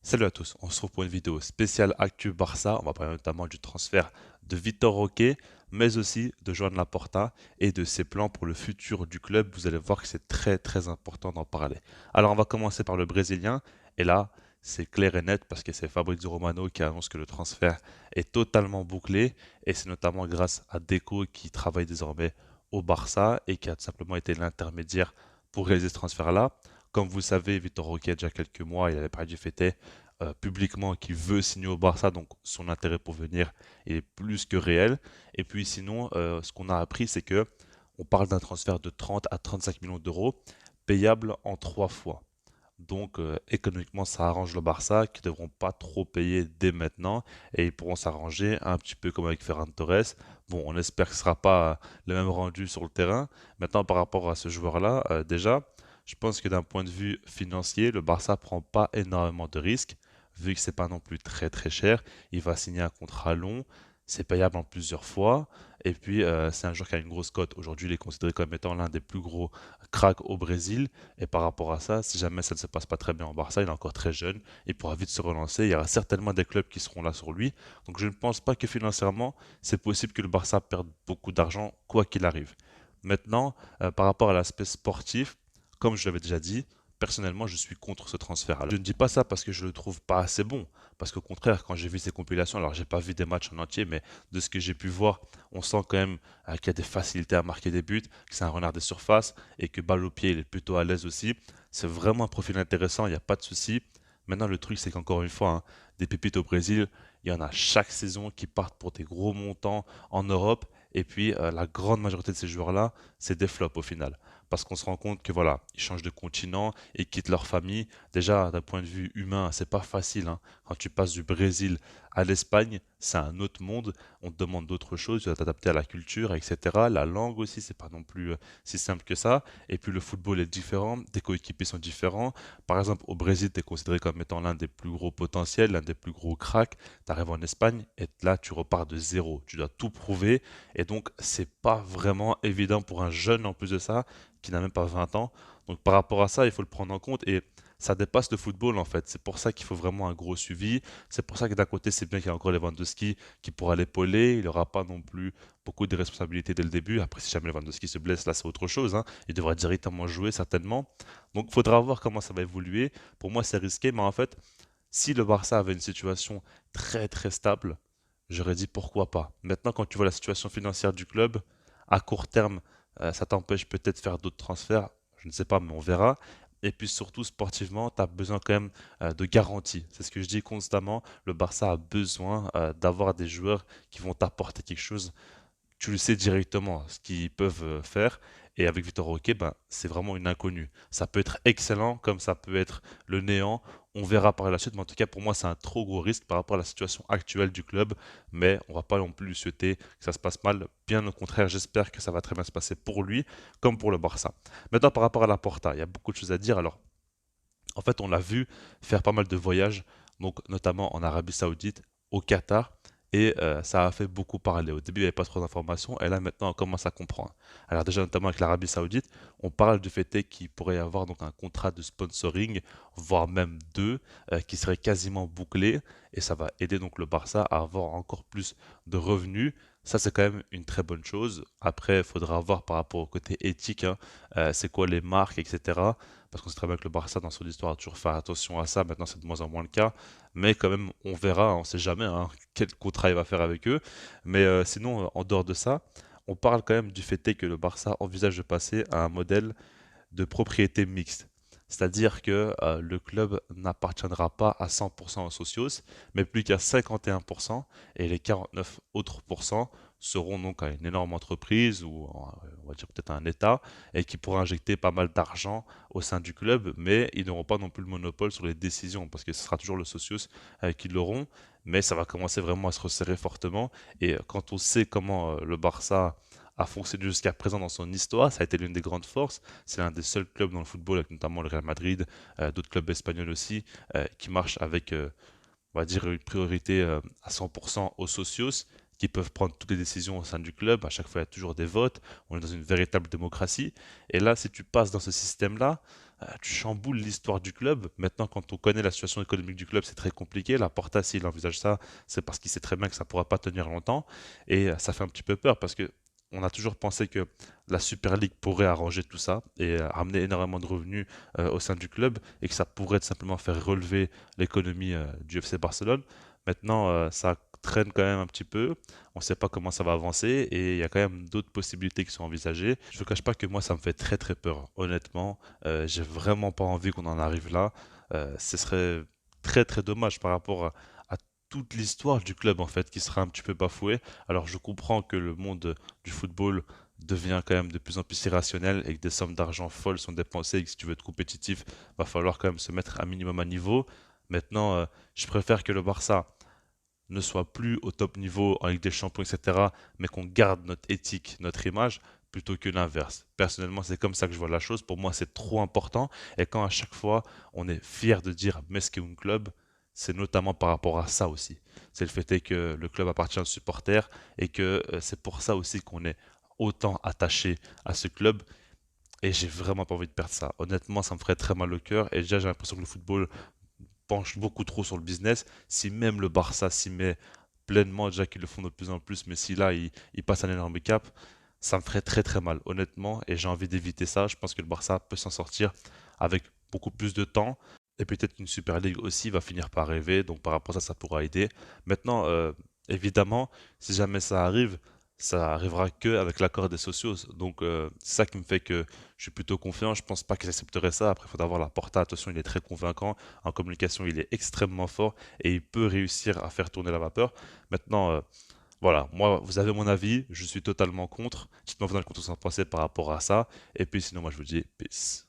Salut à tous, on se retrouve pour une vidéo spéciale Actu Barça. On va parler notamment du transfert de Vitor Roque, mais aussi de Joan Laporta et de ses plans pour le futur du club. Vous allez voir que c'est très très important d'en parler. Alors on va commencer par le Brésilien, et là c'est clair et net parce que c'est Fabrizio Romano qui annonce que le transfert est totalement bouclé, et c'est notamment grâce à Deco qui travaille désormais au Barça et qui a tout simplement été l'intermédiaire pour réaliser ce transfert-là. Comme vous le savez, Vitor Roque, il y a déjà quelques mois, il avait parlé du fait publiquement qu'il veut signer au Barça, donc son intérêt pour venir est plus que réel. Et puis sinon, ce qu'on a appris, c'est que on parle d'un transfert de 30 à 35 millions d'euros, payable en 3 fois. Donc économiquement, ça arrange le Barça, qui ne devront pas trop payer dès maintenant, et ils pourront s'arranger un petit peu comme avec Ferran Torres. Bon, on espère que ce ne sera pas le même rendu sur le terrain. Maintenant, par rapport à ce joueur-là, déjà, je pense que d'un point de vue financier, le Barça prend pas énormément de risques, vu que c'est pas non plus très très cher. Il va signer un contrat long, c'est payable en plusieurs fois, et puis c'est un joueur qui a une grosse cote. Aujourd'hui, il est considéré comme étant l'un des plus gros cracks au Brésil, et par rapport à ça, si jamais ça ne se passe pas très bien au Barça, il est encore très jeune, il pourra vite se relancer. Il y aura certainement des clubs qui seront là sur lui, donc je ne pense pas que financièrement, c'est possible que le Barça perde beaucoup d'argent, quoi qu'il arrive. Maintenant, par rapport à l'aspect sportif, comme je l'avais déjà dit, personnellement, je suis contre ce transfert. Alors, je ne dis pas ça parce que je le trouve pas assez bon, parce qu'au contraire, quand j'ai vu ces compilations, alors j'ai pas vu des matchs en entier, mais de ce que j'ai pu voir, on sent quand même qu'il y a des facilités à marquer des buts, que c'est un renard des surfaces et que balle au pied, il est plutôt à l'aise aussi. C'est vraiment un profil intéressant, il n'y a pas de souci. Maintenant, le truc, c'est qu'encore une fois, hein, des pépites au Brésil, il y en a chaque saison qui partent pour des gros montants en Europe. Et puis, la grande majorité de ces joueurs-là, c'est des flops au final. Parce qu'on se rend compte que voilà, ils changent de continent, ils quittent leur famille. Déjà, d'un point de vue humain, c'est pas facile, hein. Quand tu passes du Brésil à l'Espagne, c'est un autre monde. On te demande d'autres choses, tu dois t'adapter à la culture, etc. La langue aussi, c'est pas non plus si simple que ça. Et puis le football est différent, tes coéquipiers sont différents. Par exemple, au Brésil, tu es considéré comme étant l'un des plus gros potentiels, l'un des plus gros cracks. Tu arrives en Espagne et là, tu repars de zéro. Tu dois tout prouver. Et donc, c'est pas vraiment évident pour un jeune en plus de ça, qui n'a même pas 20 ans. Donc, par rapport à ça, il faut le prendre en compte. Et ça dépasse le football en fait. C'est pour ça qu'il faut vraiment un gros suivi. C'est pour ça que d'un côté, c'est bien qu'il y a encore Lewandowski qui pourra l'épauler. Il n'aura pas non plus beaucoup de responsabilités dès le début. Après, si jamais Lewandowski se blesse, là, c'est autre chose, hein. Il devra directement jouer certainement. Donc, il faudra voir comment ça va évoluer. Pour moi, c'est risqué, mais en fait, si le Barça avait une situation très très stable, j'aurais dit pourquoi pas. Maintenant, quand tu vois la situation financière du club, à court terme, ça t'empêche peut-être de faire d'autres transferts. Je ne sais pas, mais on verra. Et puis surtout, sportivement, tu as besoin quand même de garanties. C'est ce que je dis constamment. Le Barça a besoin d'avoir des joueurs qui vont t'apporter quelque chose. Tu le sais directement ce qu'ils peuvent faire. Et avec Victor Roque, ben, c'est vraiment une inconnue. Ça peut être excellent comme ça peut être le néant. On verra par la suite. Mais en tout cas, pour moi, c'est un trop gros risque par rapport à la situation actuelle du club. Mais on va pas non plus lui souhaiter que ça se passe mal. Bien au contraire, j'espère que ça va très bien se passer pour lui comme pour le Barça. Maintenant, par rapport à la Porta, il y a beaucoup de choses à dire. Alors, en fait, on l'a vu faire pas mal de voyages, donc notamment en Arabie Saoudite, au Qatar, et ça a fait beaucoup parler. Au début, il n'y avait pas trop d'informations, et là maintenant, on commence à comprendre. Alors déjà, notamment avec l'Arabie Saoudite, on parle du fait qu'il pourrait y avoir donc un contrat de sponsoring, voire même deux, qui serait quasiment bouclé, et ça va aider donc le Barça à avoir encore plus de revenus. Ça, c'est quand même une très bonne chose. Après, il faudra voir par rapport au côté éthique, hein, c'est quoi les marques, etc. Parce qu'on sait très bien que le Barça, dans son histoire, a toujours fait attention à ça. Maintenant, c'est de moins en moins le cas. Mais quand même, on verra, on ne sait jamais hein, quel contrat il va faire avec eux. Mais sinon, en dehors de ça, on parle quand même du fait que le Barça envisage de passer à un modèle de propriété mixte. C'est-à-dire que le club n'appartiendra pas à 100% aux socios, mais plus qu'à 51%, et les 49 autres pourcents seront donc à une énorme entreprise ou on va dire peut-être à un État et qui pourra injecter pas mal d'argent au sein du club, mais ils n'auront pas non plus le monopole sur les décisions parce que ce sera toujours le socios qui l'auront, mais ça va commencer vraiment à se resserrer fortement. Et quand on sait comment le Barça a fonctionné jusqu'à présent dans son histoire, ça a été l'une des grandes forces. C'est l'un des seuls clubs dans le football, avec notamment le Real Madrid, d'autres clubs espagnols aussi, qui marchent avec, on va dire, une priorité à 100% aux socios, qui peuvent prendre toutes les décisions au sein du club. À chaque fois, il y a toujours des votes. On est dans une véritable démocratie. Et là, si tu passes dans ce système-là, tu chamboules l'histoire du club. Maintenant, quand on connaît la situation économique du club, c'est très compliqué. La Porta, s'il envisage ça, c'est parce qu'il sait très bien que ça ne pourra pas tenir longtemps. Et ça fait un petit peu peur parce que on a toujours pensé que la Super League pourrait arranger tout ça et amener énormément de revenus au sein du club et que ça pourrait tout simplement faire relever l'économie du FC Barcelone. Maintenant, ça traîne quand même un petit peu. On ne sait pas comment ça va avancer et il y a quand même d'autres possibilités qui sont envisagées. Je ne cache pas que moi, ça me fait très très peur. Honnêtement, j'ai vraiment pas envie qu'on en arrive là. Ce serait très très dommage par rapport à toute l'histoire du club en fait qui sera un petit peu bafouée. Alors je comprends que le monde du football devient quand même de plus en plus irrationnel et que des sommes d'argent folles sont dépensées et que si tu veux être compétitif, va falloir quand même se mettre un minimum à niveau. Maintenant, je préfère que le Barça ne soit plus au top niveau en Ligue des Champions, etc., mais qu'on garde notre éthique, notre image, plutôt que l'inverse. Personnellement, c'est comme ça que je vois la chose. Pour moi, c'est trop important. Et quand à chaque fois, on est fier de dire Mesque un club, c'est notamment par rapport à ça aussi. C'est le fait est que le club appartient aux supporters et que c'est pour ça aussi qu'on est autant attaché à ce club. Et j'ai vraiment pas envie de perdre ça. Honnêtement, ça me ferait très mal au cœur. Et déjà, j'ai l'impression que le football penche beaucoup trop sur le business. Si même le Barça s'y met pleinement, déjà qu'ils le font de plus en plus, mais si là, ils passent un énorme cap, ça me ferait très très mal, honnêtement, et j'ai envie d'éviter ça. Je pense que le Barça peut s'en sortir avec beaucoup plus de temps, et peut-être qu'une Super League aussi va finir par rêver, donc par rapport à ça, ça pourra aider. Maintenant, évidemment, si jamais ça arrive, ça arrivera que avec l'accord des socios. Donc, c'est ça qui me fait que je suis plutôt confiant. Je pense pas qu'ils accepteraient ça. Après, il faudra voir la Porta. Attention, il est très convaincant. En communication, il est extrêmement fort et il peut réussir à faire tourner la vapeur. Maintenant, voilà, moi, vous avez mon avis. Je suis totalement contre. Dites-moi vous dans les commentaires ce que vous en pensez par rapport à ça. Et puis, sinon, moi, je vous dis peace.